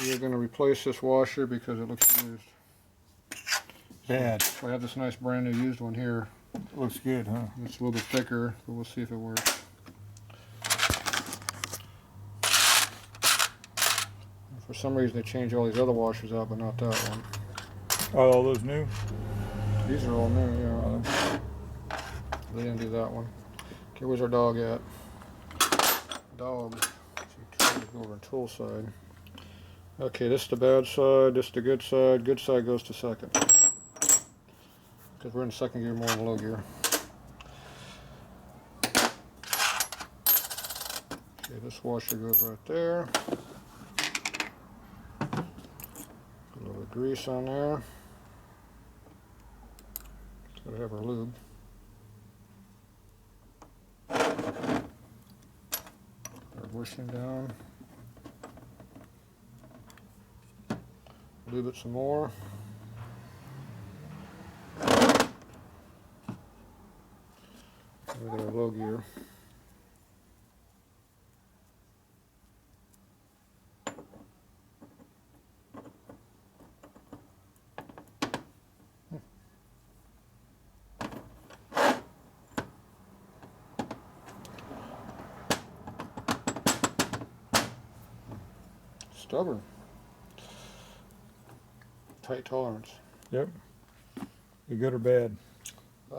We're going to replace this washer because it looks used. Bad. So I have this nice brand new used one here. Looks good, huh? It's a little bit thicker, but we'll see if it works. For some reason they changed all these other washers out, but not that one. Oh, all those new? These are all new, yeah. They didn't do that one. Okay, where's our dog at? Dog. Let's go over on tool side. Okay, this is the bad side, this is the good side. Good side goes to second. Because we're in second gear more than low gear. Okay, this washer goes right there. A little bit of grease on there. It's gotta have our lube. Our bushing down. Lube it some more. We got our low gear. Stubborn. Tight tolerance. Yep. You good or bad? As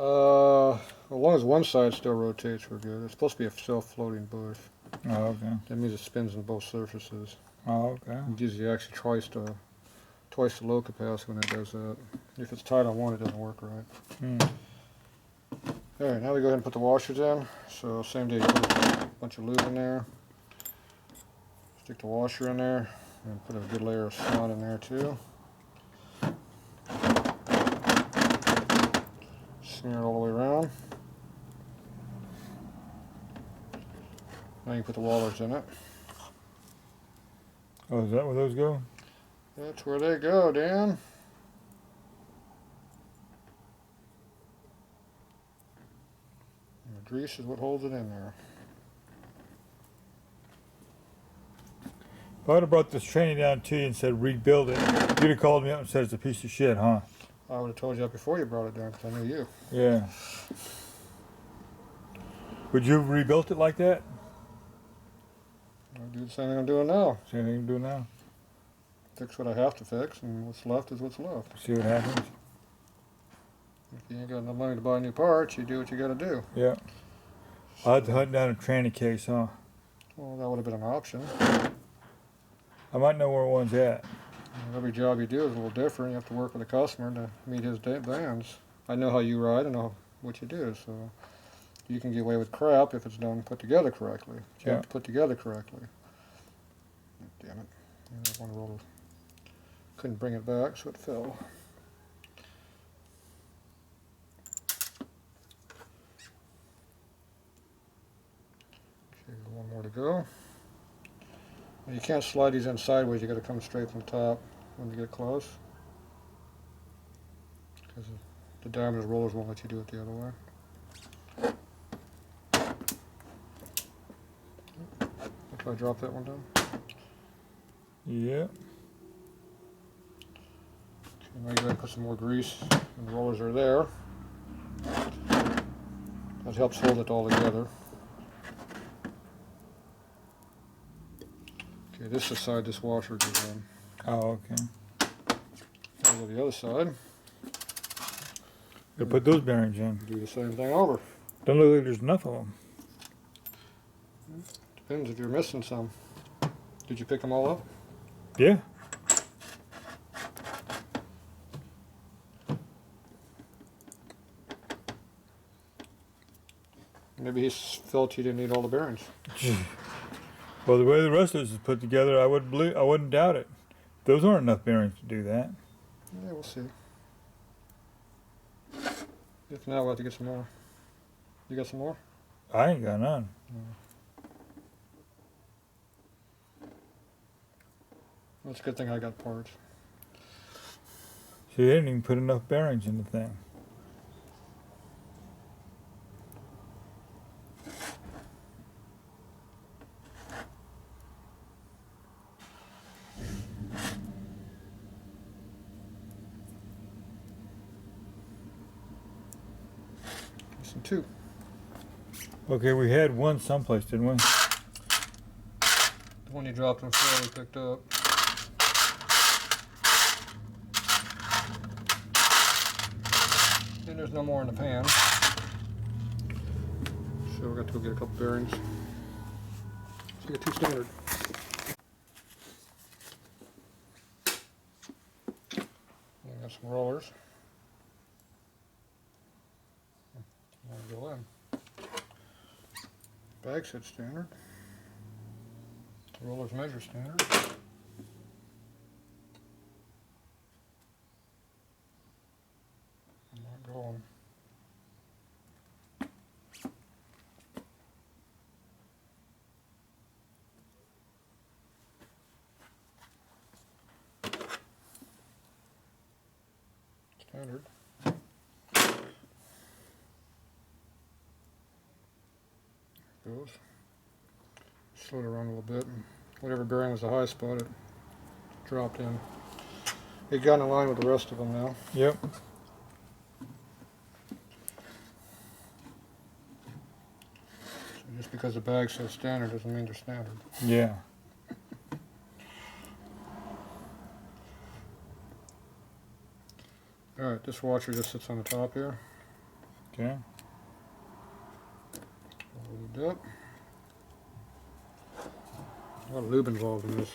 long as one side still rotates, we're good. It's supposed to be a self-floating bush. Oh, okay. That means it spins on both surfaces. Oh, okay. It gives you actually twice the load capacity when it does that. If it's tight on one, it doesn't work right. Alright, now we go ahead and put the washers in. So same day, you put a bunch of lube in there. Stick the washer in there, and put a good layer of snot in there too. Smear it all the way around. Now you put the wallers in it. Oh, is that where those go? That's where they go, Dan. And the grease is what holds it in there. If I would have brought this training down to you and said rebuild it, you'd have called me up and said it's a piece of shit, huh? I would have told you that before you brought it down because I knew you. Yeah. Would you have rebuilt it like that? I'll do the same thing I'm doing now. Same thing you do now. Fix what I have to fix, and what's left is what's left. See what happens? If you ain't got enough money to buy new parts, you do what you got to do. Yeah. I had to hunt down a tranny case, huh? Well, that would have been an option. I might know where one's at. Every job you do is a little different. You have to work with a customer to meet his demands. I know how you ride. I know what you do, so you can get away with crap if it's done put together correctly. But you have to put together correctly. Damn it! Yeah, one roller couldn't bring it back, so it fell. Okay, one more to go. Now you can't slide these in sideways. You got to come straight from the top when you get close, because the diameter rollers won't let you do it the other way. If I drop that one down. Yeah. Okay, now you go ahead and put some more grease, and the rollers are there. That helps hold it all together. Okay, this is the side this washer goes in. Oh, okay. Now go to the other side. Gotta put those bearings in. Do the same thing over. Don't look like there's enough of them. Depends if you're missing some. Did you pick them all up? Yeah. Maybe he felt you didn't need all the bearings. Well, the way the rest of this is put together, I wouldn't doubt it. Those aren't enough bearings to do that. Yeah, we'll see. If not, we'll have to get some more. You got some more? I ain't got none. Well, it's a good thing I got parts. See, they didn't even put enough bearings in the thing. missing 2. Okay, we had one someplace, didn't we? The one you dropped on the floor we picked up. And there's no more in the pan. So we got to go get a couple bearings. So we got 2 standard. We got some rollers. Go in. Bag set standard. Rollers measure standard. I'm not going. Standard. Goes. Slow it around a little bit, and whatever bearing was the high spot, it dropped in. It got in line with the rest of them now. Yep. So just because the bag says standard doesn't mean they're standard. Yeah. Alright, this washer just sits on the top here. Okay. Lubed up. A lot of lube involved in this.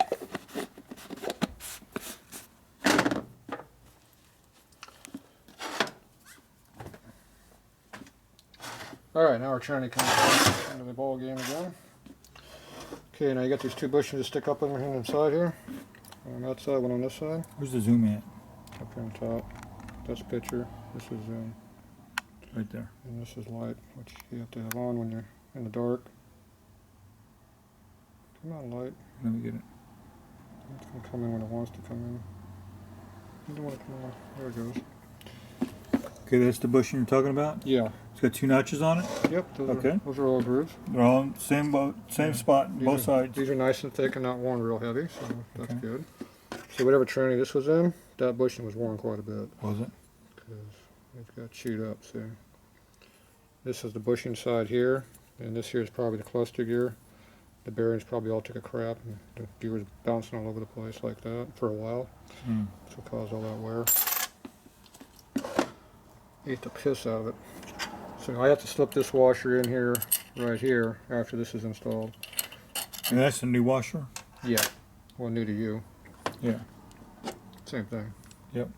Alright, now we're trying to come into the ball game again. Okay, now you got these 2 bushings to stick up on the inside here. One on that side, one on this side. Where's the zoom at? Up here on top. That's picture. This is zoom. Right there. And this is light, which you have to have on when you're in the dark. Come on, light. Let me get it. It's going to come in when it wants to come in. You don't want to come in. There it goes. Okay, that's the bushing you're talking about? Yeah. It's got 2 notches on it? Yep, Okay. Those are all grooves. They're all in the same spot on both sides. These are nice and thick and not worn real heavy, so that's Okay. good. So whatever training this was in, that bushing was worn quite a bit. Was it? Because it got chewed up, see. This is the bushing side here, and this here is probably the cluster gear. The bearings probably all took a crap, and the gear was bouncing all over the place like that for a while. That's what caused all that wear. Ate the piss out of it. So I have to slip this washer in here, right here, after this is installed. And that's the new washer? Yeah. Well, new to you. Yeah. Same thing. Yep.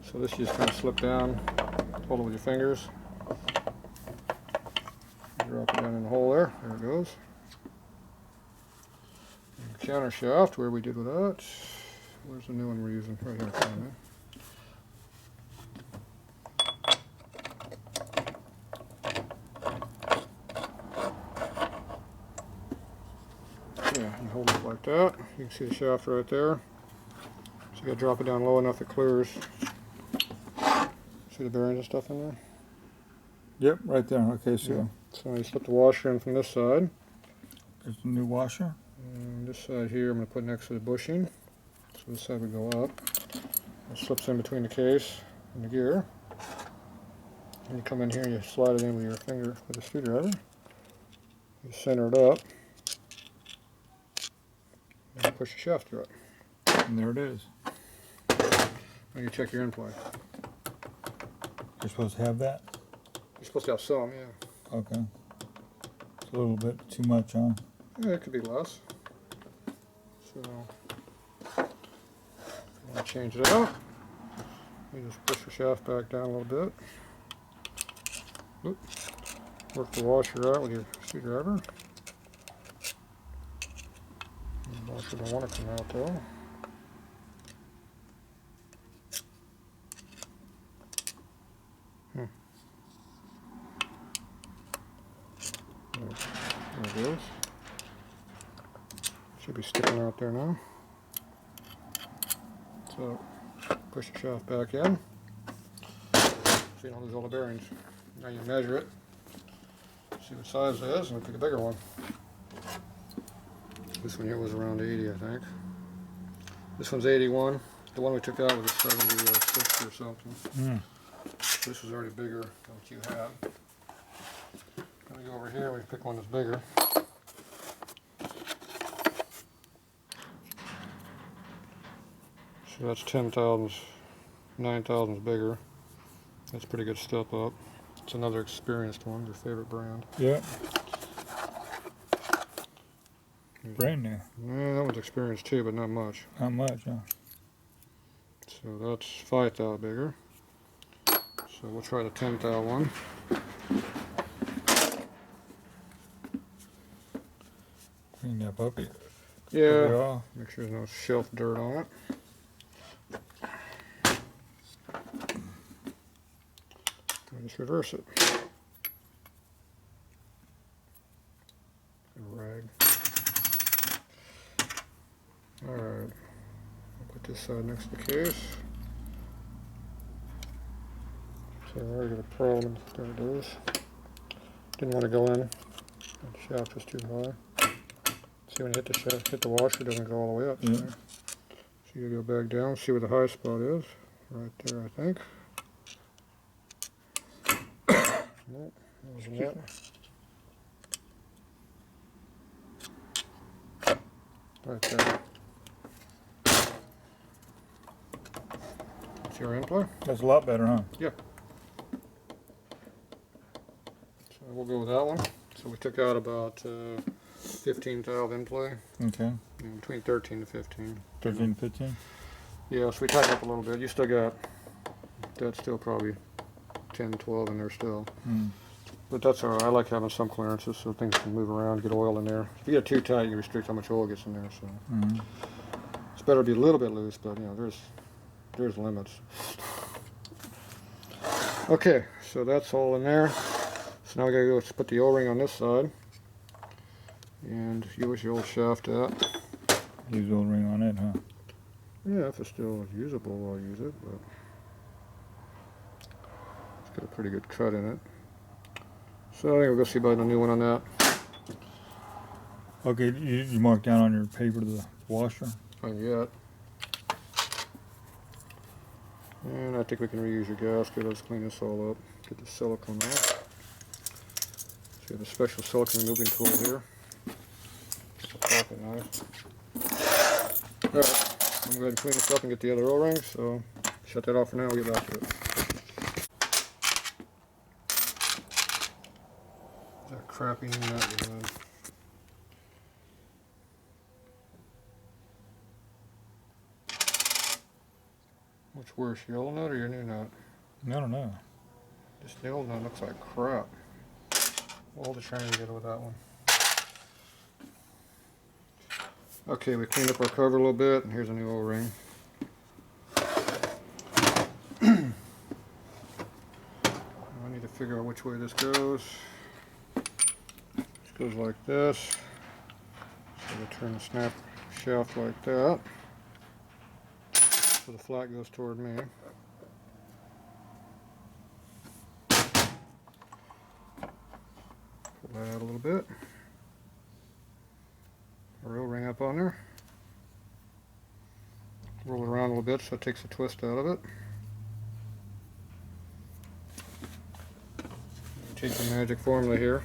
So this you just kind of slip down, hold it with your fingers. Drop it down in the hole there. There it goes. And the counter shaft, where we did with that. Where's the new one we're using? Right here. Yeah, you hold it like that. You can see the shaft right there. So you gotta drop it down low enough it clears. See the bearings and stuff in there? Yep, right there. Okay, so Yeah. So you slip the washer in from this side. there's the new washer. And this side here I'm going to put next to the bushing. So this side would go up. It slips in between the case and the gear. And you come in here and you slide it in with your finger with a screwdriver. You center it up. And you push the shaft through it. And there it is. And you check your end play. You're supposed to have that? You're supposed to have some, yeah. Okay. It's a little bit too much, huh? Yeah, it could be less. So, if you want to change it out, you just push the shaft back down a little bit. Oop. Work the washer out with your screwdriver. The washer don't want to come out though. There it is. Should be sticking out there now. So, push the shaft back in. So you don't lose all the bearings. Now you measure it, see what size it is, and pick a bigger one. This one here was around 80, I think. This one's 81. The one we took out was a 76 or something. This was already bigger than what you had. Let me go over here, we can pick one that's bigger. So that's 10 thousandths, 9 thousandths bigger. That's a pretty good step up. It's another experienced one, your favorite brand. Yeah. Brand new. Yeah, that one's experienced too, but not much. Not much, huh? So that's 5 thou bigger. So we'll try the 10 thou one. Clean that puppy. Yeah. Make sure there's no shelf dirt on it. Just reverse it. A rag. Alright. I'll put this side next to the case. So I already got a problem. There it is. Didn't want to go in. The shaft was too high. See, when you hit the shaft, hit the washer, it doesn't go all the way up. Yeah. So you go back down, see where the high spot is. Right there, I think. Nope, that wasn't it. Right there. That's your in play? That's a lot better, huh? Yeah. So we'll go with that one. So we took out about 15 thou in play. Okay. Between 13 to 15. 13, 15? Yeah, so we tightened up a little bit. You still got, that's still probably 10, 12 in there still. Mm. But that's all right. I like having some clearances so things can move around, get oil in there. If you get too tight, you restrict how much oil gets in there. So it's better to be a little bit loose, but you know, there's limits. Okay, so that's all in there. So now we gotta go put the O-ring on this side. And use your old shaft at. Use the old ring on it, huh? Yeah, if it's still usable, I'll use it, but it's got a pretty good cut in it. So I think we'll go see about a new one on that. Okay, you marked down on your paper the washer? Not yet. And I think we can reuse your gasket. Let's clean this all up. Get the silicone out. So you have a special silicone removing tool here. It's a pocket knife. Alright, I'm going to go ahead and clean this up and get the other O-rings. So shut that off for now, we'll get back to it. That crappy nut you had. What's worse, your old nut or your new nut? I don't know. Just the old nut looks like crap. We'll hold the train together with that one. Okay, we cleaned up our cover a little bit, and here's a new O-ring. I need to figure out which way this goes. This goes like this. So we turn the snap shaft like that. So the flat goes toward me. Pull that out a little bit. Our O-ring up on there. Roll it around a little bit so it takes the twist out of it. Take the magic formula here.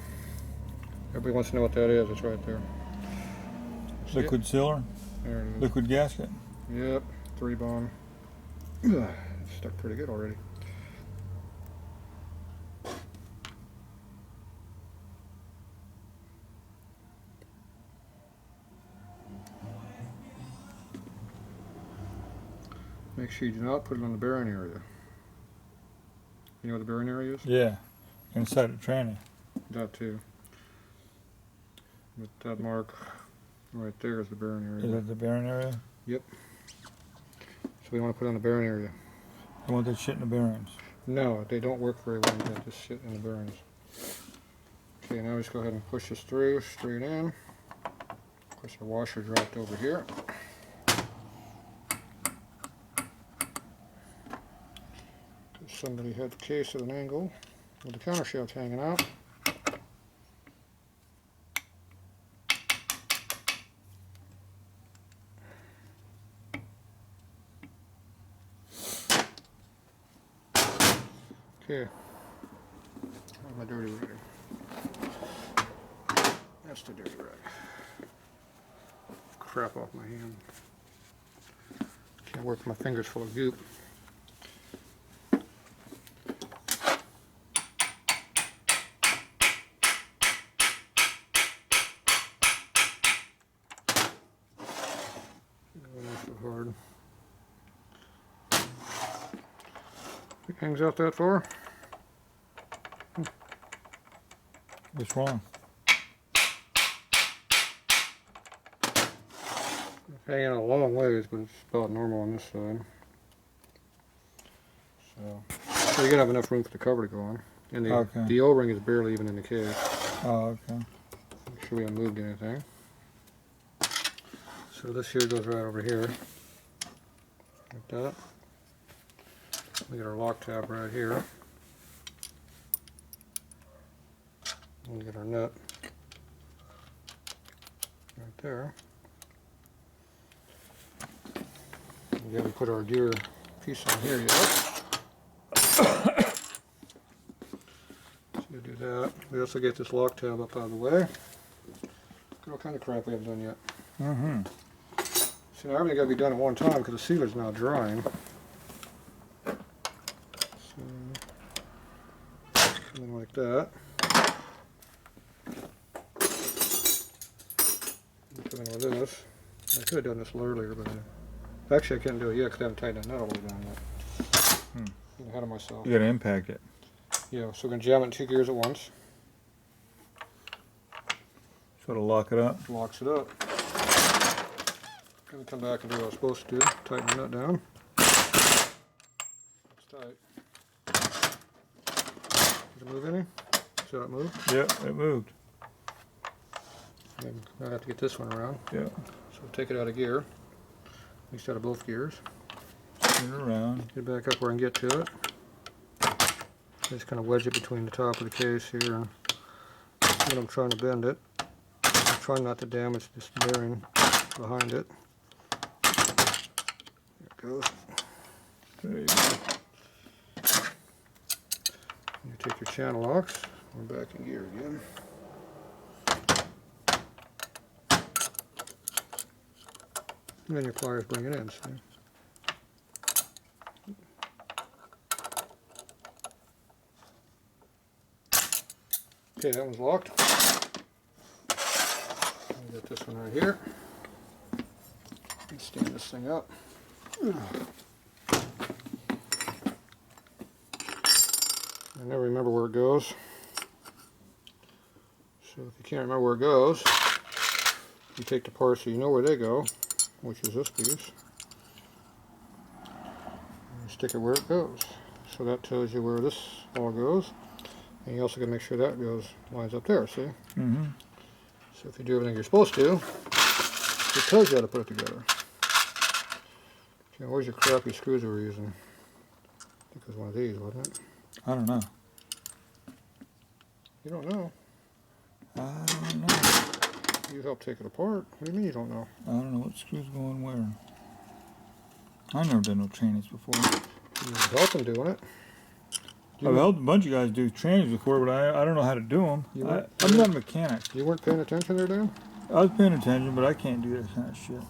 Everybody wants to know what that is. It's right there. Liquid sealer? There it is. Liquid gasket? Yep, 3-bond. It's stuck pretty good already. Make sure you do not put it on the bearing area. You know what the bearing area is? Yeah. Inside the tranny. That too. But that mark right there is the bearing area. Is that the bearing area? Yep. So we want to put it on the bearing area. I want that shit in the bearings. No, they don't work very well when you got this shit in the bearings. Okay, now just go ahead and push this through, straight in. Of course, the washer dropped over here. Somebody had the case at an angle with the counter shaft hanging out. Okay. Where's my dirty rag? That's the dirty rag. Crap off my hand. Can't work with my fingers full of goop. Not so hard. It hangs out that far. What's wrong? It's hanging out a long ways, but it's about normal on this side. So you gotta have enough room for the cover to go on. And the O-ring is barely even in the case. Oh, okay. Make sure we haven't moved anything. So this here goes right over here. Like that. We got our lock tab right here. And we get our nut right there. We haven't put our gear piece on here yet. So you do that. We also get this lock tab up out of the way. Look at what kind of crap we haven't done yet. Mm-hmm. See, now everything got to be done at one time because the sealer's now drying. So, something like that. Come in with this. I could have done this a little earlier, but actually I couldn't do it yet because I haven't tightened that nut all the way down yet. I'm ahead of myself. You gotta impact it. Yeah, so we're going to jam it in 2 gears at once. Sort of lock it up. Locks it up. Gonna come back and do what I was supposed to do. Tighten the nut down. It's tight. Did it move any? See how it moved? Yep, it moved. And I have to get this one around. Yeah. So take it out of gear. At least out of both gears. Spin it around. Get it back up where I can get to it. Just kind of wedge it between the top of the case here. And when I'm trying to bend it, I'm trying not to damage this bearing behind it. There it goes. There you go. You take your channel locks. We're back in gear again. And then your pliers bring it in, see? Okay, that one's locked. I'll get this one right here. And stand this thing up. I never remember where it goes. So if you can't remember where it goes, you take the parts so you know where they go, which is this piece, and stick it where it goes. So that tells you where this all goes. And you also got to make sure that lines up there, see? Mm-hmm. So if you do everything you're supposed to, it tells you how to put it together. Okay, where's your crappy screws we were using? I think it was one of these, wasn't it? I don't know. You don't know. I don't know. You helped take it apart. What do you mean you don't know? I don't know what screws going where. I've never done no trainings before. You helped them doing it. I've helped a bunch of guys do trainings before, but I don't know how to do them. I'm not a mechanic. You weren't paying attention there, Dan? I was paying attention, but I can't do that kind of shit.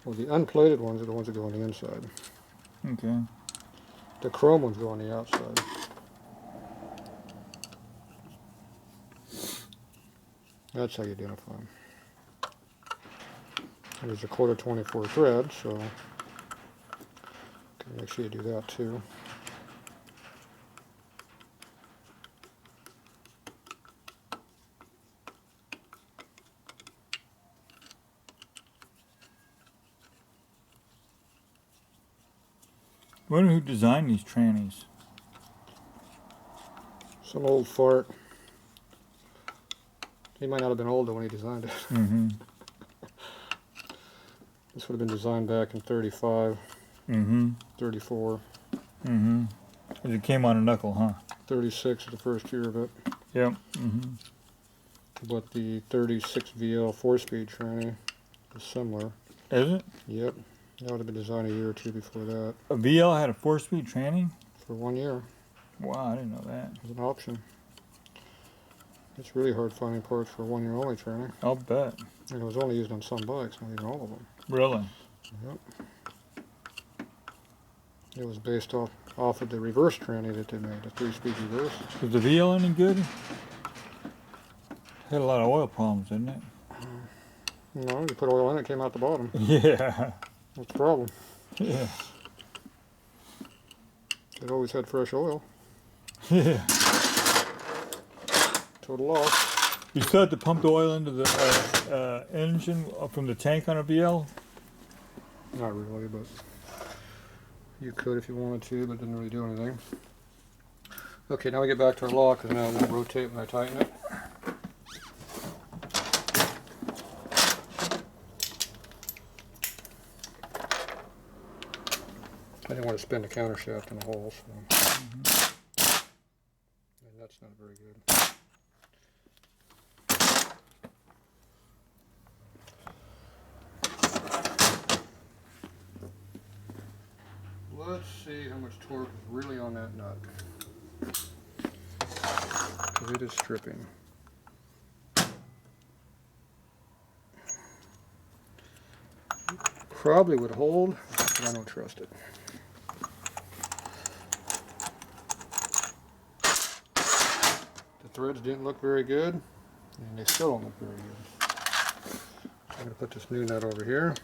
Well, the unplated ones are the ones that go on the inside. Okay. The chrome ones go on the outside. That's how you identify them. There's a 1/4 thread, so make sure you do that too. I wonder who designed these trannies. Some old fart. He might not have been old when he designed it. Mm-hmm. This would have been designed back in 35, Mm-hmm. 34. Mm-hmm. It came on a knuckle, huh? 36 is the first year of it. Yep. Mm-hmm. But the 36 VL 4-speed tranny is similar. Is it? Yep. That would have been designed a year or two before that. A VL had a 4-speed tranny? for 1 year. Wow, I didn't know that. As an option. It's really hard finding parts for 1 year only training. I'll bet. And it was only used on some bikes, not even all of them. Really? Yep. It was based off of the reverse tranny that they made, the 3-speed reverse. Was the VL any good? Had a lot of oil problems, didn't it? No, you put oil in it, it came out the bottom. Yeah. That's the problem. Yeah. It always had fresh oil. Yeah. Total loss. You still had to pump the oil into the engine from the tank on a VL? Not really, but you could if you wanted to, but it didn't really do anything. Okay, now we get back to our lock, because now it won't rotate when I tighten it. I didn't want to spin the counter shaft in the hole, so. And that's not very good. Let's see how much torque is really on that nut. Because it is stripping. Probably would hold, but I don't trust it. The threads didn't look very good, and they still don't look very good. I'm going to put this new nut over here.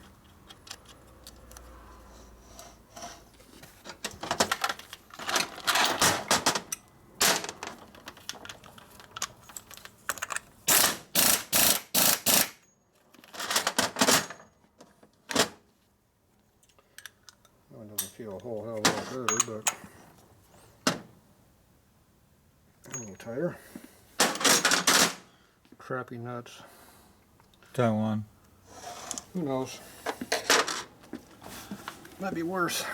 It doesn't feel a whole hell of a lot better, but a little tighter. Crappy nuts. Taiwan. Who knows? Might be worse.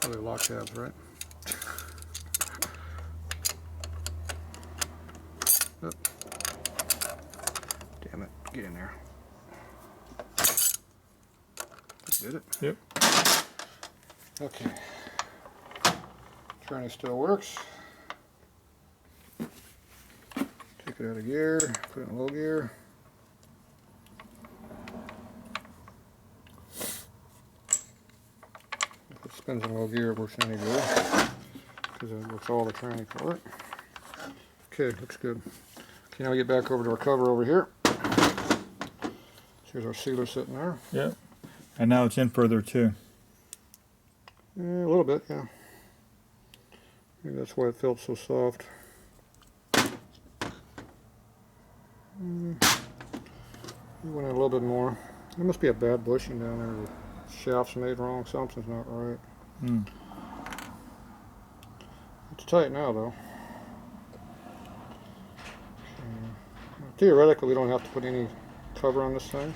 Probably lock tabs, right? Oh. Damn it, get in there. Did it? Yep. Okay. Tranny still works. Take it out of gear, put it in low gear. If it spins in low gear, it works any good, because it works all the tranny for it. Okay, looks good. Okay, now we get back over to our cover over here. Here's our sealer sitting there. Yep. And now it's in further too. A little bit, yeah. Maybe that's why it felt so soft. We went in a little bit more. There must be a bad bushing down there. The shaft's made wrong. Something's not right. It's tight now, though. Theoretically, we don't have to put any cover on this thing.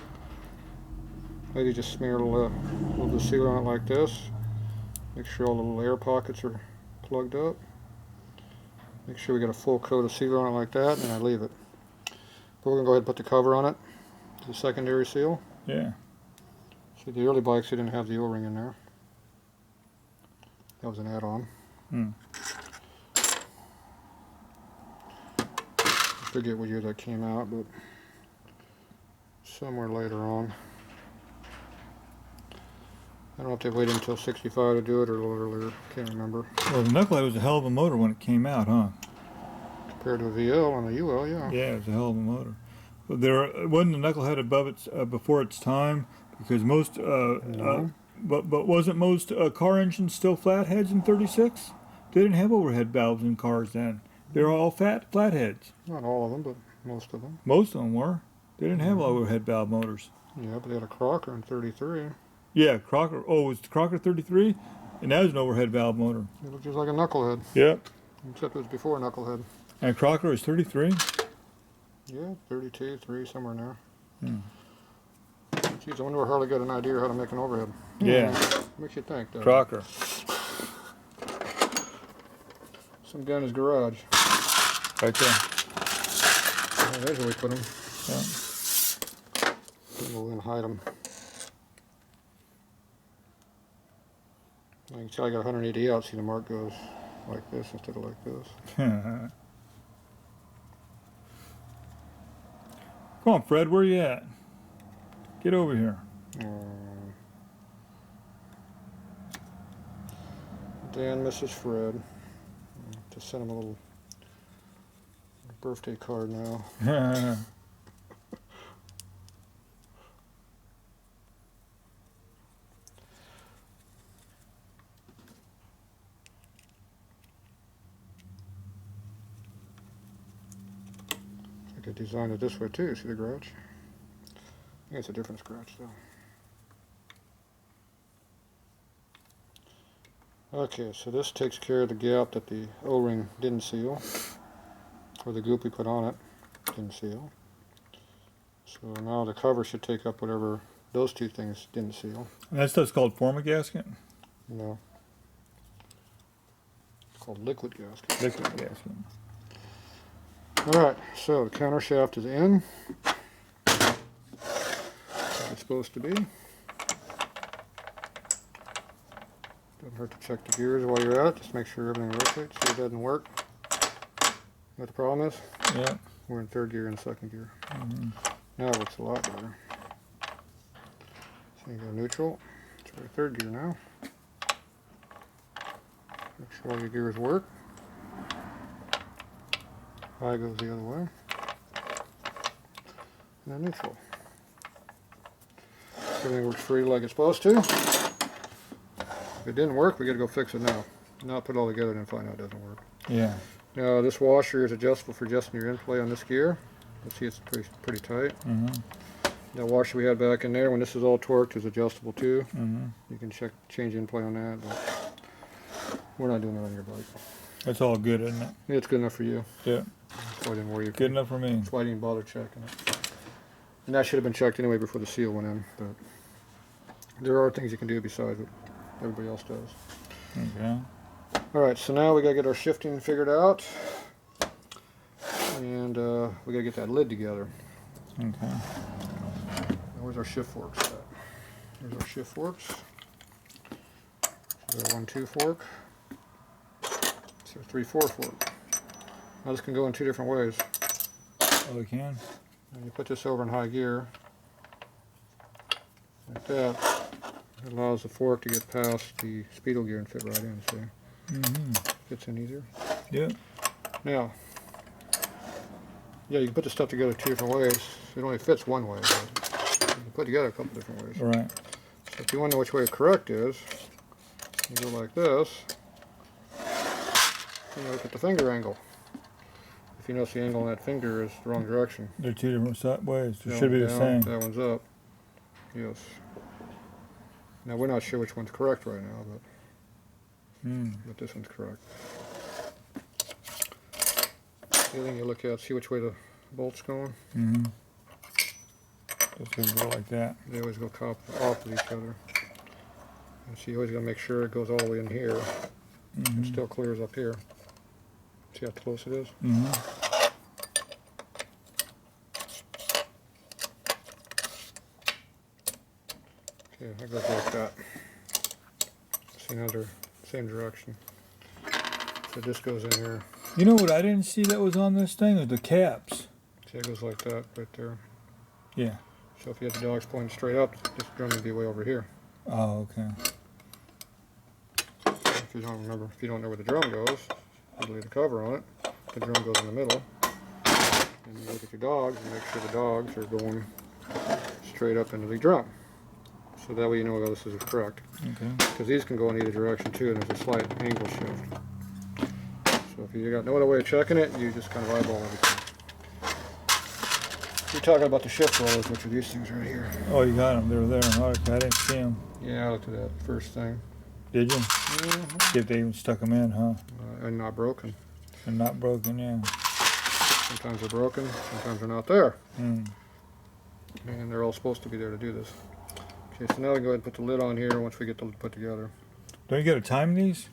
Maybe just smear a little bit of sealer on it like this. Make sure all the little air pockets are plugged up. Make sure we get a full coat of sealer on it like that, and I leave it. But we're going to go ahead and put the cover on it, the secondary seal. Yeah. See, the early bikes, they didn't have the O-ring in there. That was an add-on. I forget what year that came out, but somewhere later on. I don't know if they waited until 65 to do it or a little earlier. Can't remember. Well, the Knucklehead was a hell of a motor when it came out, huh? Compared to a VL and a UL, yeah. Yeah, it was a hell of a motor. But there wasn't a Knucklehead above its before its time, because most No. but wasn't most car engines still flatheads in '36? They didn't have overhead valves in cars then. They were all flatheads. Not all of them, but most of them. Most of them were. They didn't have overhead valve motors. Yeah, but they had a Crocker in 33. Yeah, Crocker. Oh, was the Crocker 33? And that was an overhead valve motor. It looked just like a Knucklehead, Yep. except it was before Knucklehead. And Crocker was 33? Yeah, 32, 3, somewhere in there. Geez, I wonder where Harley got an idea how to make an overhead. Yeah. Makes you think, though. Crocker. Some guy in his garage. Right there. Oh, there's where we put them. Yeah. We'll go and hide them. You can see I got 180 out. See the mark goes like this instead of like this. Come on, Fred, where you at? Get over here. Dan misses Fred. Just send him a little birthday card now. I could design it this way too. See the scratch? I think it's a different scratch though. Okay, so this takes care of the gap that the O-ring didn't seal, or the goop we put on it didn't seal. So now the cover should take up whatever those two things didn't seal. And that stuff's called forma gasket? No. It's called liquid gasket. Liquid gasket. Alright, so the counter shaft is in. Like it's supposed to be. Doesn't hurt to check the gears while you're at it. Just make sure everything rotates. See if it doesn't work. You know what the problem is? Yeah. We're in third gear and second gear. Now it looks a lot better. So you go neutral. It's our third gear now. Make sure all your gears work. High goes the other way. And then neutral. Everything works free like it's supposed to. If it didn't work, we got to go fix it now. Not put it all together and then find out it doesn't work. Yeah. Now this washer is adjustable for adjusting your in-play on this gear. You'll see it's pretty tight. That washer we had back in there, when this is all torqued, is adjustable too. You can change in-play on that, but we're not doing that on your bike. That's all good, isn't it? It's good enough for you. Yeah. That's why I didn't worry. Good enough for me. That's why I didn't bother checking it. And that should have been checked anyway before the seal went in. But there are things you can do besides what everybody else does. Okay. Alright, so now we gotta get our shifting figured out. And we gotta get that lid together. Okay. Now, where's our shift forks at? Here's our shift forks. There's our 1-2 fork. It's our 3-4 fork. Now this can go in two different ways. Oh, it can? And you put this over in high gear, like that. It allows the fork to get past the speedo gear and fit right in, see? Fits in easier. Yeah. Now, yeah, you can put the stuff together two different ways. It only fits one way, but you can put it together a couple different ways. Right. So if you want to know which way correct is, you go like this, and you look at the finger angle. If you notice the angle on that finger is the wrong direction. They're two different ways. They That should be the one's same. down, that one's up. Yes. Now we're not sure which one's correct right now, but this one's correct. The other thing you look at, see which way the bolt's going. Just gonna go like that. They always go off of each other. And so you always gotta make sure it goes all the way in here. It still clears up here. See how close it is? Okay, that goes like that. See, now they're same direction. So this goes in here. You know what I didn't see that was on this thing? Was the caps. See, it goes like that right there. Yeah. So if you had the dogs pointing straight up, this drum would be way over here. Oh, okay. If you don't know where the drum goes, you lay the cover on it. The drum goes in the middle. And you look at your dogs and make sure the dogs are going straight up into the drum. So that way you know this is correct. Okay. Because these can go in either direction too, and there's a slight angle shift. So if you got no other way of checking it, you just kind of eyeball everything. You're talking about the shift rollers, which are these things right here. Oh, you got them. They were there. Okay, I didn't see them. Yeah, I looked at that first thing. Did you? See if they even stuck them in, huh? And not broken. They're not broken, yeah. Sometimes they're broken, sometimes they're not there. Mm. And they're all supposed to be there to do this. Okay, so now we can go ahead and put the lid on here once we get the lid put together. Don't you got to time these?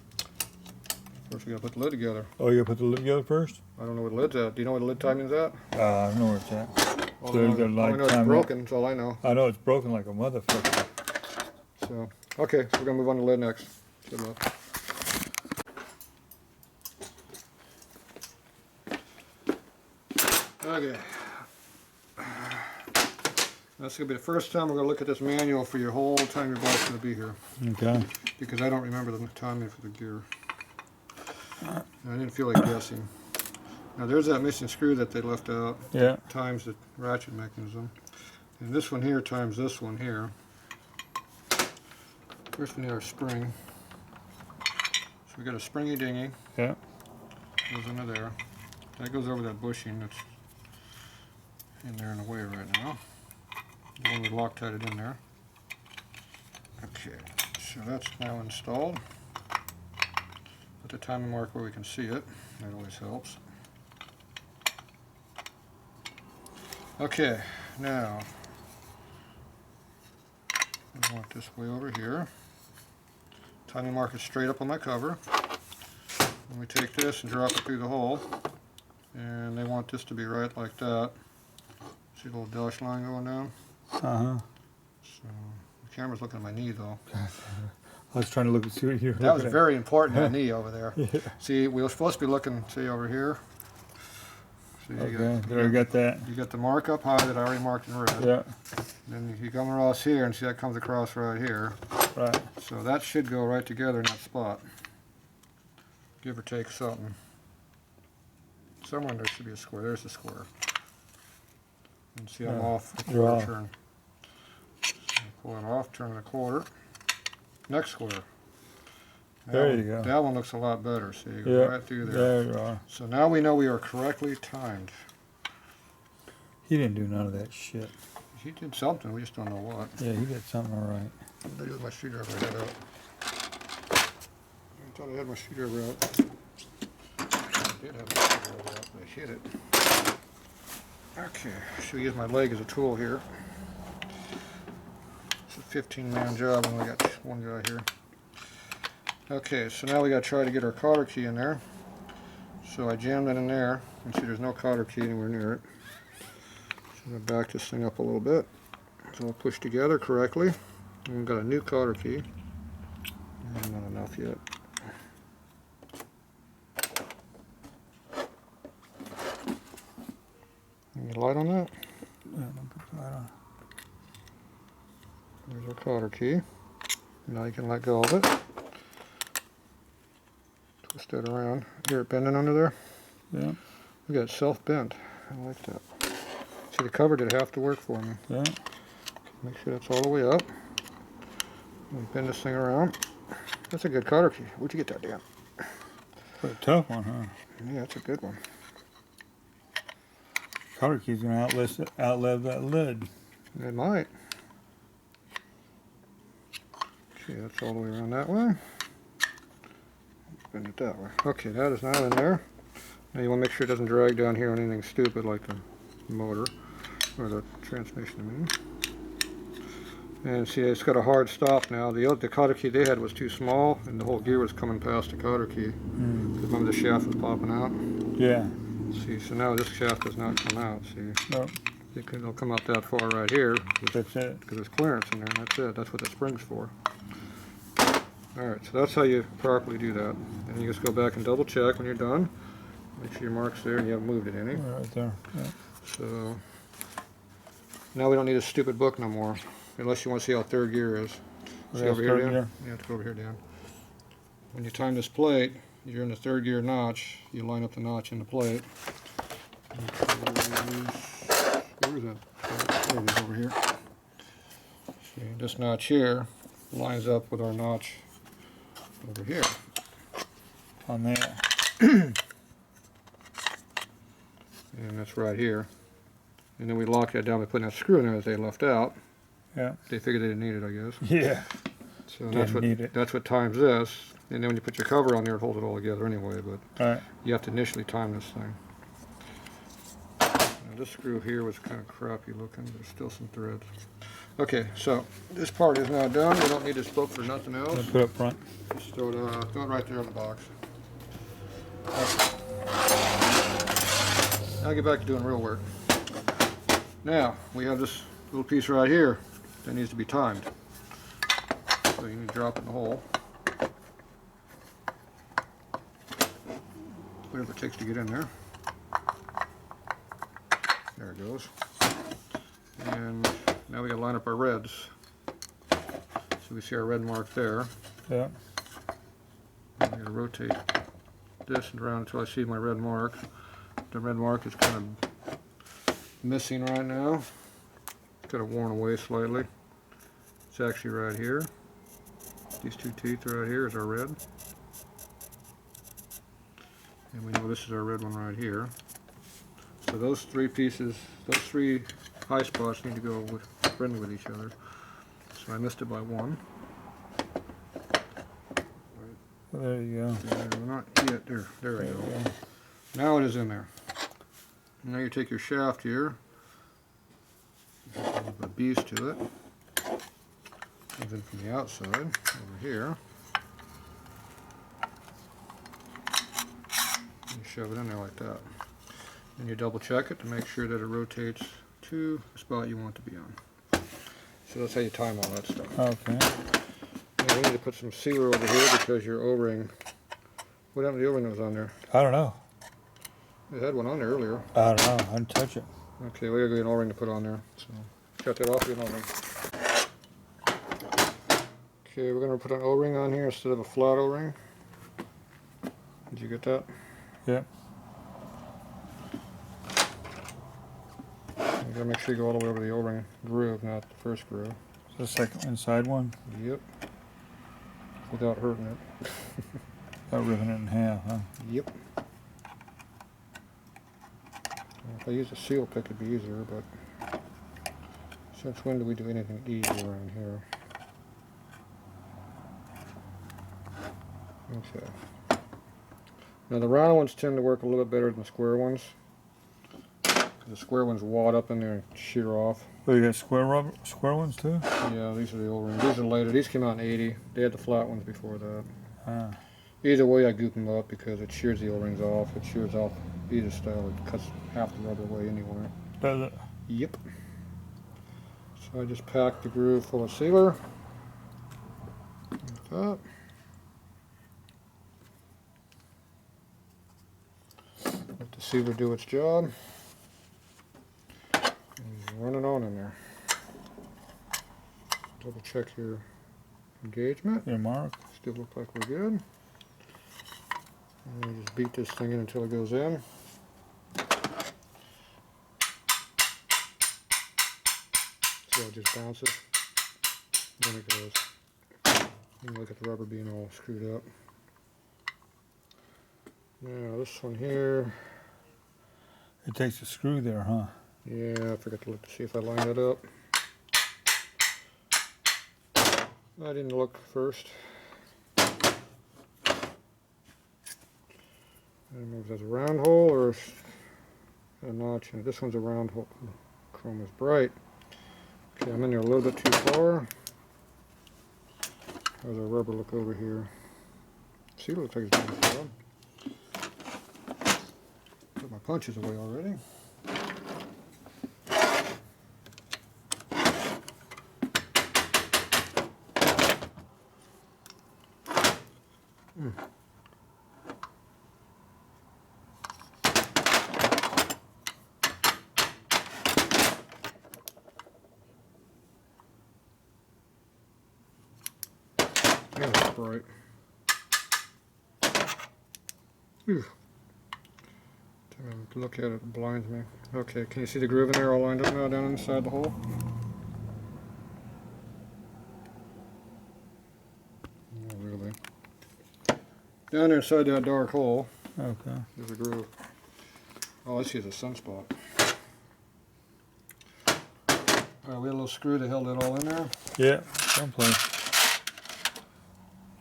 First we gotta put the lid together. Oh, you got to put the lid together first? I don't know where the lid's at. Do you know where the lid timing's at? I know where it's at. All So I you got know, all I light know it's time broken, that's all I know. I know it's broken like a motherfucker. So, okay, so we're gonna move on to the lid next. Good luck. Okay. That's going to be the first time we're going to look at this manual for your whole time your bike's going to be here. Okay. Because I don't remember the timing for the gear. I didn't feel like guessing. Now there's that missing screw that they left out. Yeah. Times the ratchet mechanism. And this one here times this one here. First we need our spring. So we got a springy dinghy. Yeah. Goes under there. That goes over that bushing that's in there in the way right now. The one we Loctited it in there. Okay, so that's now installed. Put the timing mark where we can see it. That always helps. Okay, now I want this way over here. Timing mark is straight up on my cover. And we take this and drop it through the hole. And they want this to be right like that. See the little dash line going down? Uh-huh. So the camera's looking at my knee though. I was trying to look at see what you're That was looking very important, that knee over there. Yeah. See, we were supposed to be looking, see over here. See, Okay, there I got that. You got the mark up high that I already marked in red. Yeah. Then you come across here and see that comes across right here. Right. So that should go right together in that spot. Give or take something. Somewhere there should be a square. There's the square. And see I'm off the You're quarter off. turn. So pull it off, turn it a quarter. Next square. There you go. That one looks a lot better. See, you go Yeah. right through there. There you are. So now we know we are correctly timed. He didn't do none of that shit. He did something, we just don't know what. Yeah, he did something all right. I did my screwdriver head out. I thought I had my screwdriver out. I did have my screwdriver out, but I hit it. Okay, so use my leg as a tool here. It's a 15-man job and we got one guy here. Okay, so now we got to try to get our cotter key in there. So I jammed it in there. You can see there's no cotter key anywhere near it. So I'm going to back this thing up a little bit. It's all pushed together correctly. And we've got a new cotter key. Not enough yet. Any light on that? Yeah, don't put the light on. There's our cotter key. Now you can let go of it. Twist that around. Hear it bending under there? Yeah. Look at it, self-bent. I like that. See, the cover did half the work for me. Yeah. Make sure that's all the way up. And bend this thing around. That's a good cotter key. Where'd you get that, Dan? Pretty tough one, huh? Yeah, that's a good one. Cotter key's gonna outlive that lid. It might. Okay, that's all the way around that way. Bend it that way. Okay, that is now in there. Now you want to make sure it doesn't drag down here on anything stupid like the motor, or the transmission, I mean. And see, it's got a hard stop now. The cotter key they had was too small, and the whole gear was coming past the cotter key. Remember the shaft was popping out? Yeah. See, so now this shaft does not come out, see. No. It'll come out that far right here. That's it. Because there's clearance in there, and that's it. That's what the spring's for. Alright, so that's how you properly do that. And you just go back and double check when you're done. Make sure your mark's there and you haven't moved it any. Right there. Yeah. So now we don't need a stupid book no more. Unless you want to see how third gear is. See Okay, over here, third Dan? gear. You have to go over here, Dan. When you time this plate, you're in the third gear notch. You line up the notch in the plate. Where is that? There it is over here. See, this notch here lines up with our notch over here. On there. And that's right here. And then we lock that down by putting that screw in there that they left out. Yeah. They figured they didn't need it, I guess. Yeah. So Didn't need that's what times this. And then when you put your cover on there, it holds it all together anyway. But All right. you have to initially time this thing. Now, this screw here was kind of crappy looking. There's still some threads. Okay, so this part is now done. We don't need this book for nothing else. Put it up front. Just throw it right there in the box. Now get back to doing real work. Now, we have this little piece right here that needs to be timed. So you need to drop it in the hole. whatever it takes to get in there. There it goes. And now we gotta line up our reds. So we see our red mark there. Yeah. I'm gonna rotate this around until I see my red mark. The red mark is kind of missing right now. It's kind of worn away slightly. It's actually right here. These two teeth right here is our red. And we know this is our red one right here. So those three pieces, those three high spots need to go friendly with each other. So I missed it by one. There you go. We're not yet. There we go. Now it is in there. Now you take your shaft here, a little bit of bees to it, comes in from the outside over here. You shove it in there like that. And you double check it to make sure that it rotates to the spot you want it to be on. So that's how you time all that stuff. Okay. Now we need to put some sealer over here because your O-ring, what happened to the O-ring that was on there? I don't know. It had one on there earlier. I don't know. I didn't touch it. Okay, we gotta get an O-ring to put on there. So cut that off, get an O-ring. Okay, we're gonna put an O-ring on here instead of a flat O-ring. Did you get that? Yeah. You gotta make sure you go all the way over the O-ring groove, not the first groove. The second inside one? Yep. Without hurting it. Without ripping it in half, huh? Yep. If I use a seal pick, it'd be easier, but since when do we do anything easy around here? Okay. Now the round ones tend to work a little bit better than the square ones. The square ones wad up in there and shear off. Well, you got square ones too? Yeah, these are the old rings. These are later. These came out in '80. They had the flat ones before that. Ah. Either way, I goop them up because it shears the O-rings off. It shears off either style. It cuts half the rubber away anywhere. Does it? Yep. So I just packed the groove full of sealer. Like that. Let the sealer do its job. And run it on in there. Double check your engagement. Your mark? Still look like we're good. And we just beat this thing in until it goes in. See how it just bounces? Then it goes. You can look at the rubber being all screwed up. Now this one here. It takes a screw there, huh? Yeah, I forgot to look to see if I lined it up. I didn't look first. I don't know if that's a round hole or a notch in it. This one's a round hole. Chrome is bright. Okay, I'm in there a little bit too far. How's our rubber look over here? See, it looks like it's doing the job. Put my punches away already. Yeah, that's bright. Whew. Time to look at it, it blinds me. Okay, can you see the groove in there all lined up now down inside the hole? Not really. Down there inside that dark hole, Okay. there's a groove. All I see is a sunspot. Alright, we had a little screw that held it all in there. Yeah, someplace.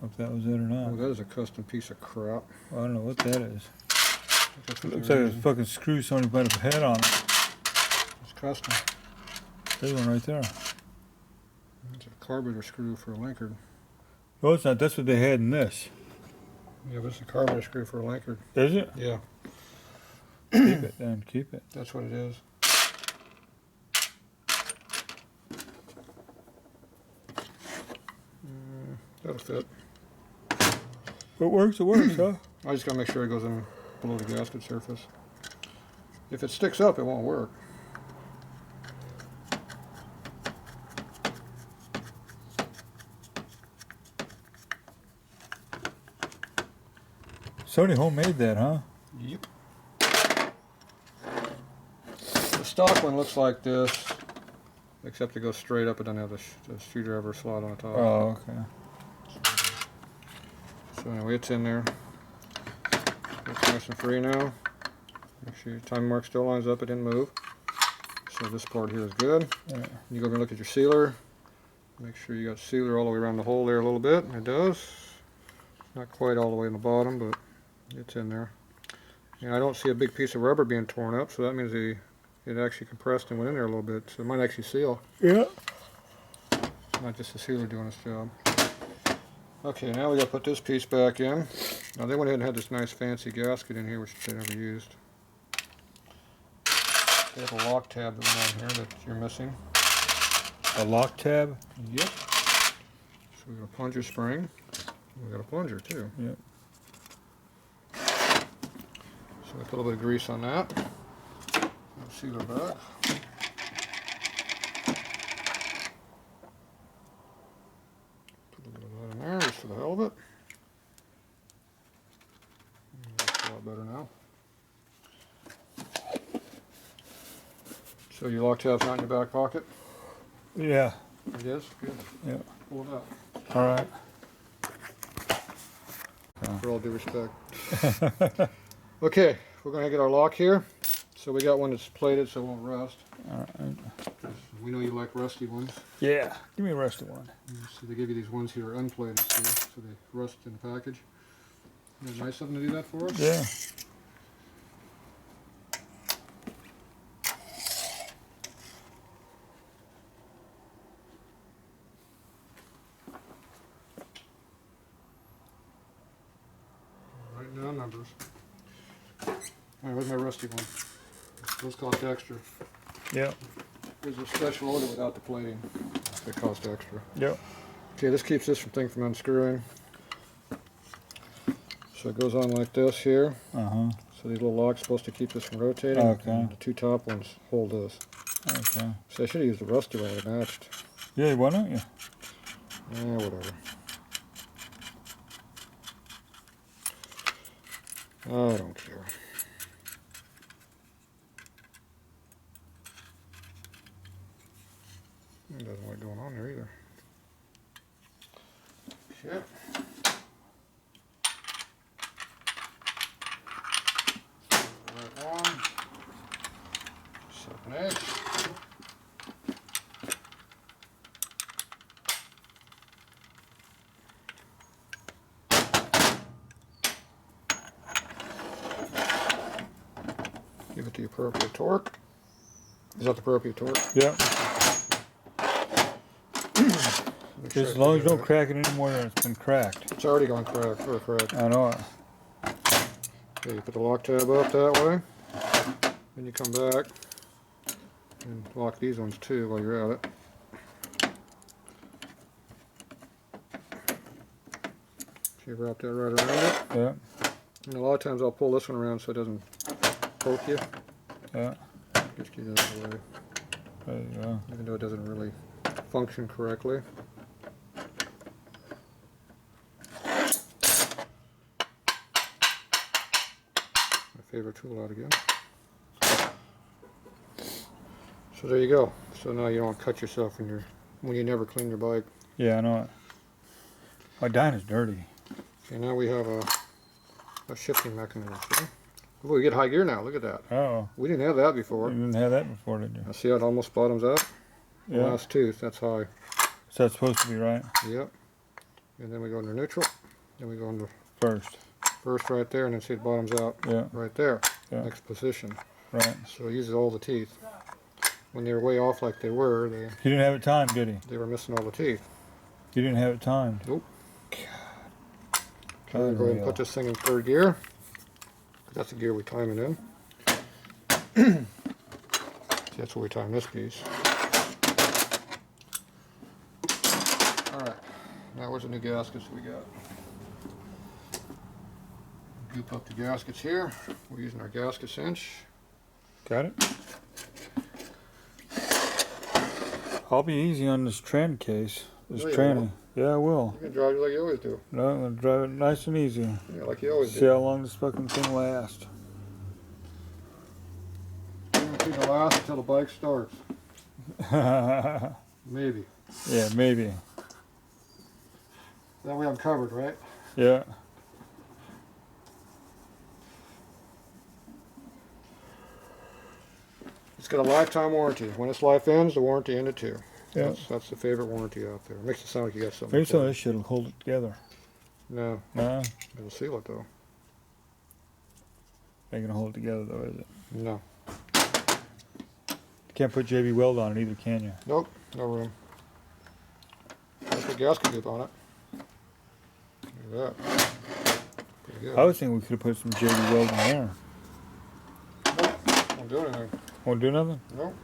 If that was it or Oh, not. that is a custom piece of crap. I don't know what that is. That's It what looks they're like a using. fucking screw somebody put a head on it. It's custom. There's one right there. It's a carburetor screw for a linker. No, it's not. That's what they had in this. Yeah, but it's a carburetor screw for a linker. Is it? Yeah, Keep it then. Keep it. that's what it is. That'll fit. If it works, huh? I just gotta make sure it goes in below the gasket surface. If it sticks up, it won't work. Sony homemade that, huh? Yep. The stock one looks like this, except it goes straight up. It doesn't have the screwdriver slot on the top. Oh, okay. So anyway, it's in there. It's nice and free now. Make sure your time mark still lines up. It didn't move. So this part here is good. Yeah. You go over and look at your sealer. Make sure you got sealer all the way around the hole there a little bit. It does. Not quite all the way in the bottom, but it's in there. And I don't see a big piece of rubber being torn up, so that means it actually compressed and went in there a little bit. So it might actually seal. Yeah. Not just the sealer doing its job. Okay, now we got to put this piece back in. Now they went ahead and had this nice fancy gasket in here, which they never used. They have a lock tab that went on here that you're missing. A lock tab? Yep. So we got a plunger spring. We got a plunger too. Yep. So I put a little bit of grease on that. Sealer back. Put a little of that in there just for the hell of it. That's a lot better now. So your lock tab's not in your back pocket? Yeah. It is? Good. Yeah. Pull it out. All right. For all due respect. Okay, we're going to get our lock here. So we got one that's plated so it won't rust. All right. We know you like rusty ones. Yeah. Give me a rusty one. So they give you these ones here unplated too, so they rust in the package. Isn't that nice of them to do that for us? Yeah. Writing down numbers. Alright, where's my rusty one? Those cost extra. Yep. There's a special order without the plating. They cost extra. Yep. Okay, this keeps this thing from unscrewing. So it goes on like this here. Uh-huh. So these little locks are supposed to keep this from rotating. Okay. And the two top ones hold this. Okay. So I should have used the rusty one that matched. Yeah, why don't you? Whatever. I don't care. It doesn't like going on there either. Okay. Right one. 7/8. Give it the appropriate torque. Is that the appropriate torque? Yep. Just as long as you don't crack it anymore than it's been cracked. It's already gone cracked. I know it. Okay, you put the lock tab up that way. Then you come back and lock these ones too while you're at it. So you wrap that right around it. Yeah. And a lot of times I'll pull this one around so it doesn't poke you. Yeah. Just get it out of the way. There you go. Even though it doesn't really function correctly. My favorite tool out again. So there you go. So now you don't cut yourself when you never clean your bike. Yeah, I know it. My dyno's dirty. Okay, now we have a shifting mechanism. See? Oh, we get high gear now. Look at that. Oh. We didn't have that before. You didn't have that before, did you? Now see how it almost bottoms out? The Yeah. last tooth, that's high. So that's supposed to be right? Yep. And then we go into neutral. Then we go into First. right there, and then see it bottoms out Yeah. right there. Yeah. Next position. Right. So it uses all the teeth. When they were way off like they were, He didn't have it timed, did he? they were missing all the teeth. He didn't have it timed. Nope. So I'm going to go ahead and put this thing in third gear. That's the gear we time it in. See, that's where we time this piece. Alright, now where's the new gaskets we got? Goop up the gaskets here. We're using our gasket cinch. Got it. I'll be easy on this trend case. This No, you tranny. won't. Yeah, I will. You can drive it like you always do. No, I'm gonna drive it nice and easy. Yeah, like you always See do. how long this fucking thing lasts. Guarantee to last until the bike starts. Maybe. Yeah, maybe. That way I'm covered, right? Yeah. It's got a lifetime warranty. When its life ends, the warranty ended too. Yeah. That's the favorite warranty out there. It makes it sound like you got something. Maybe some of for it. this shit will hold it together. No, No, it'll seal it though. ain't gonna hold it together though, is it? No. You can't put JB Weld on it either, can you? Nope, no room. Let's put gasket goop on it. Look at that. Pretty good. I was thinking we could have put some JB Weld in there. Won't do anything. Won't do nothing? Nope.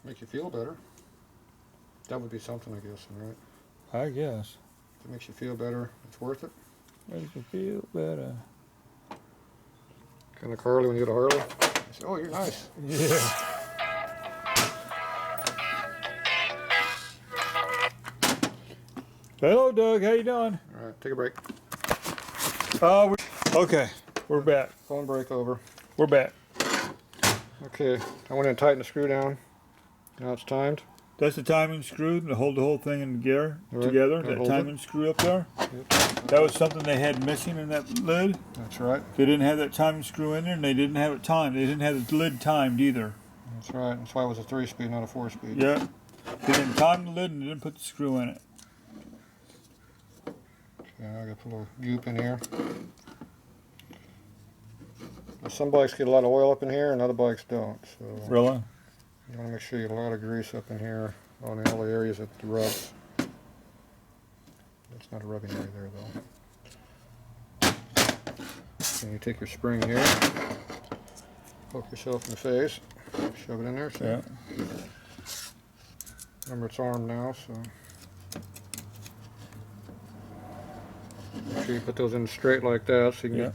Make you feel better. That would be something, I guess, right? I guess. If it makes you feel better, it's worth it. Makes you feel better. Kind of Carly when you get a Harley. You say, oh, you're nice. Yeah. Hello, Doug. How you doing? All right, take a break. Okay, we're back. Phone break over. We're back. Okay, I went in and tightened the screw down. Now it's timed. That's the timing screw to hold the whole thing in gear Right, together. that That holds timing screw up there. Yep. That was something they had missing in that lid. That's right. They didn't have that timing screw in there, and they didn't have it timed. They didn't have the lid timed either. That's right. That's why it was a 3-speed, not a 4-speed. Yeah. They didn't time the lid, and they didn't put the screw in it. Okay, I got to put a little goop in here. Now, some bikes get a lot of oil up in here, and other bikes don't. So Really? you want to make sure you get a lot of grease up in here on all the areas that the rubs. That's not a rubbing area there, though. And you take your spring here, poke yourself in the face, shove it in there. See? Yeah. Remember, it's armed now, so make sure you put those in straight like that, so you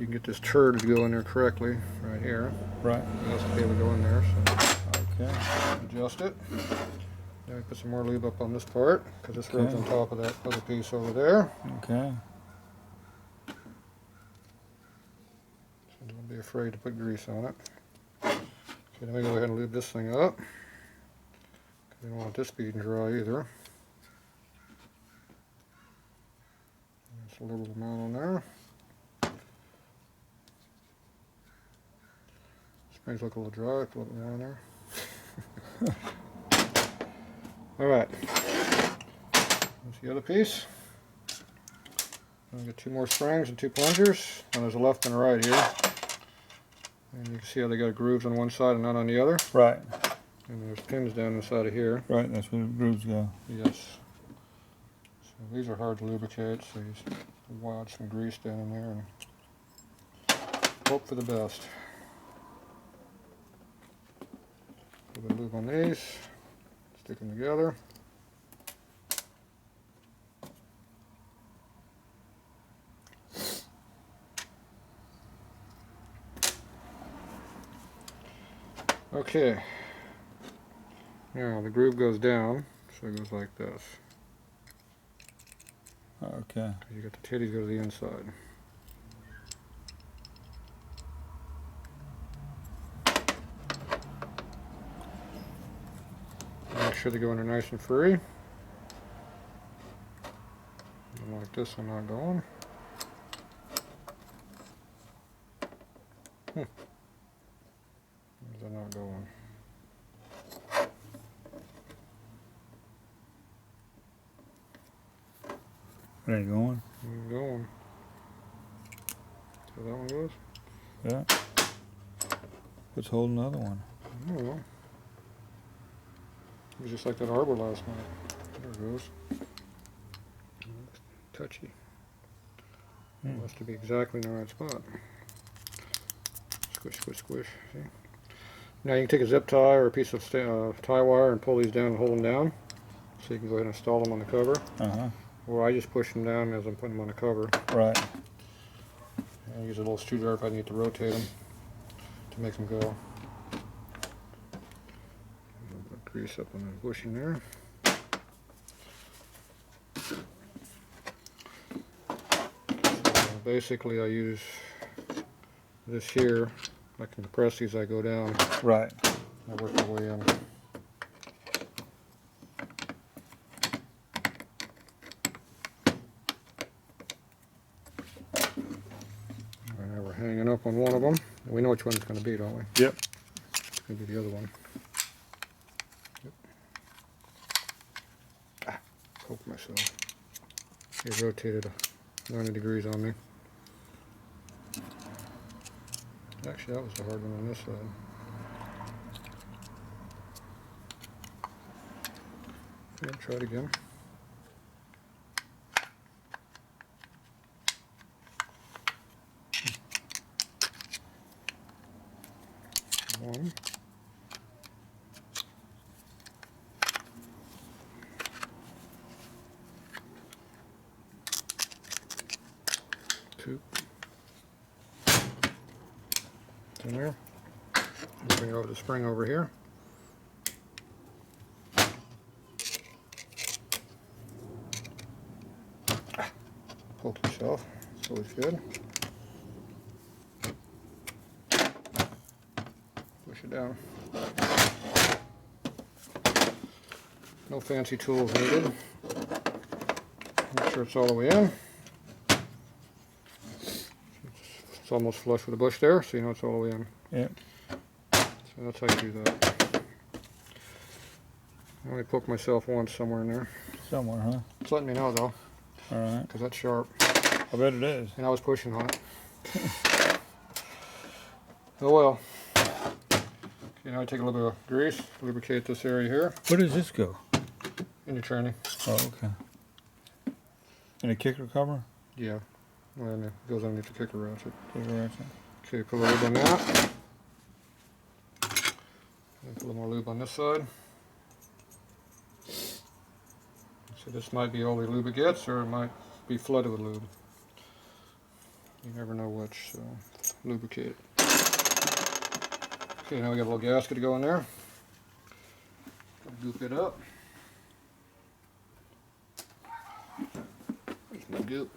can get this turd to go in there correctly, right here. Right. It has to be able to go in there. So Okay. adjust it. Now we put some more lube up on this part, because this rubs on top of that other piece over there. Okay. So don't be afraid to put grease on it. Okay, then we go ahead and lube this thing up. We don't want this bead dry either. Just a little amount on there. Springs look a little dry, put a little more on there. Alright. There's the other piece. I've got 2 more springs and 2 plungers. And there's a left and a right here. And you can see how they got grooves on one side and not on the other. Right. And there's pins down inside of here. Right. That's where the grooves go. Yes. So these are hard to lubricate, so you just wad some grease down in there and hope for the best. A little bit of lube on these, stick them together. Okay. Now the groove goes down, so it goes like this. Okay. You got the titties go to the inside. Make sure they go in there nice and free. And like this, I'm not going. They're not going. It ain't going. Ain't going. So that one goes? Yeah. What's holding the other one? I don't know. It was just like that arbor last night. There it goes. Looks touchy. Must be exactly in the right spot. Squish, squish, squish. See? Now you can take a zip tie or a piece of tie wire and pull these down and hold them down. So you can go ahead and install them on the cover. Uh-huh. Well, I just push them down as I'm putting them on the cover. Right. And I use a little screwdriver if I need to rotate them to make them go. A little bit of grease up on the bushing there. So basically, I use this here. I can press these, I go down. Right. I work my way in. Right now we're hanging up on one of them. We know which one it's going to be, don't we? Yep. It's going to be the other one. Yep. Ah, poke myself. It rotated 90 degrees on me. Actually, that was the hard one on this side. Okay, try it again. One. Two. In there. Bring over the spring over here. Poke yourself. It's always good. Push it down. No fancy tools needed. Make sure it's all the way in. It's almost flush with the bush there, so you know it's all the way in. Yep. So that's how you do that. I only poked myself once somewhere in there. Somewhere, huh? It's letting me know though, All right. because that's sharp. I bet it is. And I was pushing on it. Oh well. Okay, now I take a little bit of grease, lubricate this area here Where does this go? in your tranny. Oh, okay. In a kicker cover? Yeah. And it goes underneath the kicker ratchet. Kicker ratchet. Okay, put a little lube on that. And put a little more lube on this side. So this might be all the lube it gets, or it might be flooded with lube. You never know which, so lubricate it. Okay, now we got a little gasket to go in there. Goop it up. There's my goop.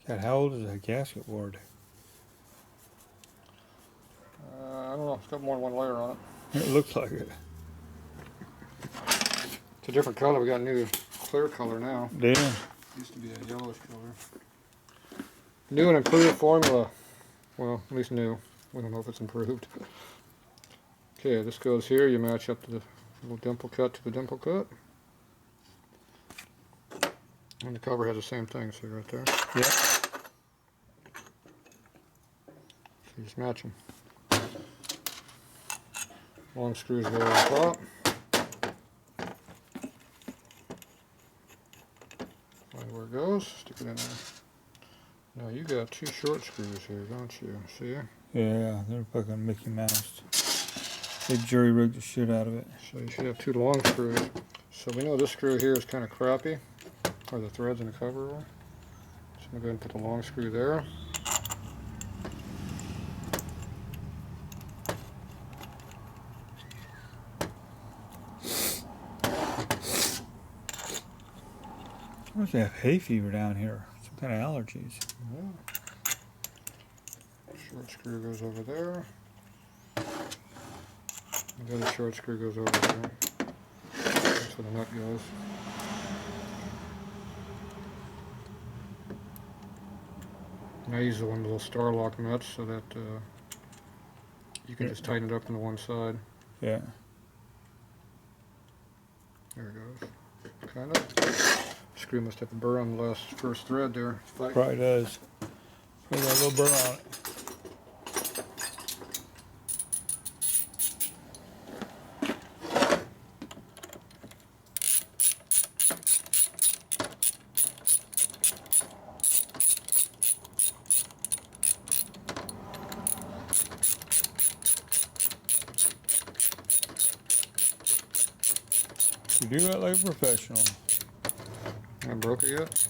God, how old is that gasket board? I don't know, it's got more than one layer on it. It looks like it. It's a different color, we got a new clear color now. Damn. Used to be a yellowish color. New and improved formula. Well, at least new. We don't know if it's improved. Okay, this goes here. You match up the little dimple cut to the dimple cut. And the cover has the same thing, see right there. Yeah. So you just match them. Long screws go on top. Find where it goes, stick it in there. Now you got two short screws here, don't you? See? Yeah, they're fucking Mickey Mouse. They jury rigged the shit out of it. So you should have two long screws. So we know this screw here is kind of crappy, or the threads in the cover are. So I'm going to go ahead and put the long screw there. I must have hay fever down here. Some kind of allergies. Yeah. Short screw goes over there. And the other short screw goes over there. That's where the nut goes. And I use one of those star lock nuts so that you can just tighten it up on the one side. Yeah. There it goes. Kind of. Screw must have a burr on the first thread there. Probably does. Probably got a little burr on it. You do that like a professional. I broke it yet?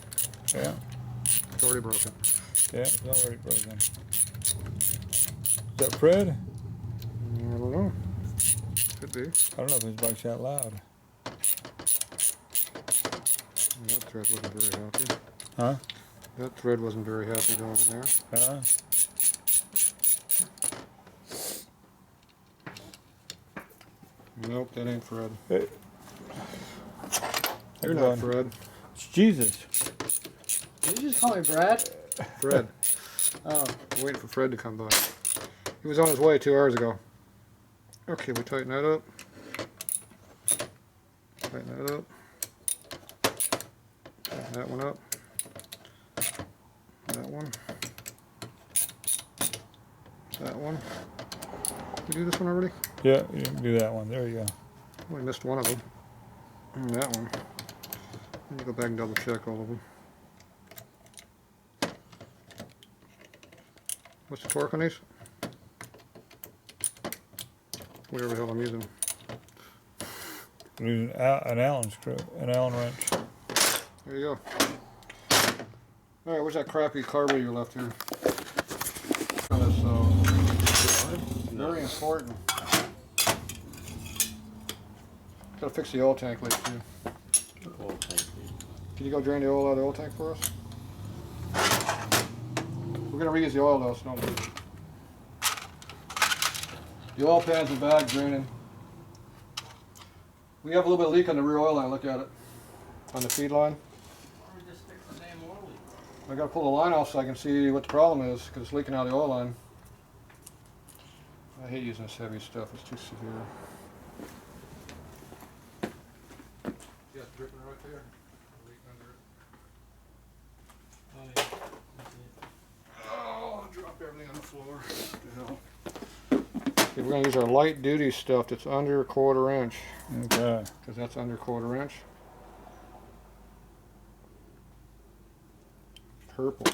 Yeah. It's already broken. Yeah, it's already broken. Is that Fred? I don't know. Could be. I don't know if his bike's that loud. That thread wasn't very happy. Huh? That thread wasn't very happy going in there. Huh? Nope, that ain't Fred. Hey. You're not Fred. It's Jesus. Did you just call me Brad? Fred. Oh. I'm waiting for Fred to come by. He was on his way 2 hours ago. Okay, we tighten that up. Tighten that up. Tighten that one up. That one. That one. We do this one already? Yeah, you can do that one. There you go. Only missed one of them. And that one. Let me go back and double check all of them. What's the torque on these? Whatever the hell I'm using. I'm using an Allen screw, an Allen wrench. There you go. Alright, where's that crappy carburetor you left here? That's very important. Gotta fix the oil tank leak too. Oil tank. Can you go drain the oil out of the oil tank for us? We're gonna reuse the oil though, so don't leak. The oil pan's in the back draining. We have a little bit of leak on the rear oil line, look at it. On the feed line. Just fix the damn oil leak. I gotta pull the line off so I can see what the problem is, because it's leaking out of the oil line. I hate using this heavy stuff, it's too severe. Yeah, it's dripping right there. Leak under it. Oh, drop everything on the floor. What the hell? Okay, we're gonna use our light duty stuff that's under a 1/4 inch. Okay. Because that's under 1/4 inch. Purple.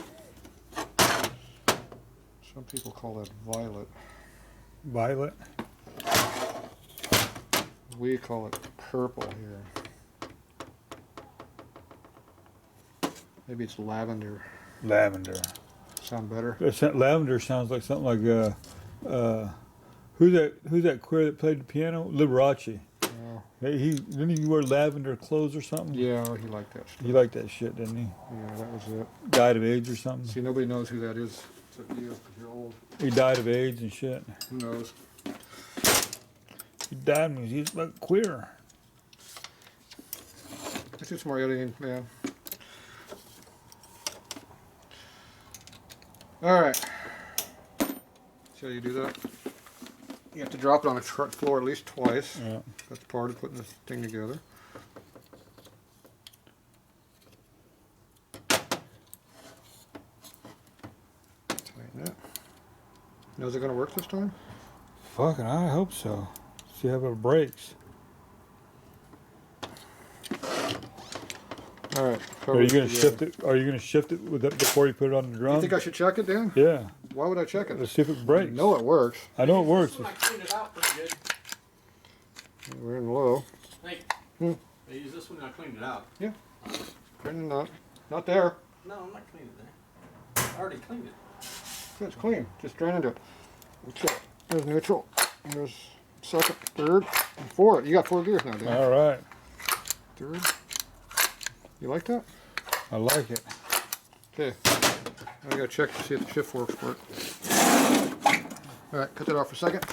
Some people call that violet. Violet. We call it purple here. Maybe it's lavender. Lavender. Sound better? Lavender sounds like something like who's that queer that played the piano? Liberace. Oh. He didn't he wear lavender clothes or something? Yeah, he liked that stuff. He liked that shit, didn't he? Yeah, that was it. Died of AIDS or something. See, nobody knows who that is except you, because you're old. He died of AIDS and shit. Who knows? He died when he was like queer. Let's do some more editing, man. Alright. See how you do that? You have to drop it on the floor at least twice. Yeah. That's part of putting this thing together. Tighten it. Now, is it going to work this time? Fucking, I hope so. See how it breaks. All right. Are you gonna shift it? Are you gonna shift it with it before you put it on the drum? You think I should check it, Dan? Yeah. Why would I check it? Let's see if it breaks. I know it works. I know it works. I cleaned it out pretty good. We're in low. Hey, Hmm. I used this one and I cleaned it out. Turn not. Not there. No, I'm not cleaning it there. I already cleaned it. It's clean. Just drain into it. Okay. There's neutral. There's second, third, and fourth. You got 4 gears now, Dan. All right. Third. You like that? I like it. Okay. I gotta check to see if the shift works for it. Alright, cut that off for a second.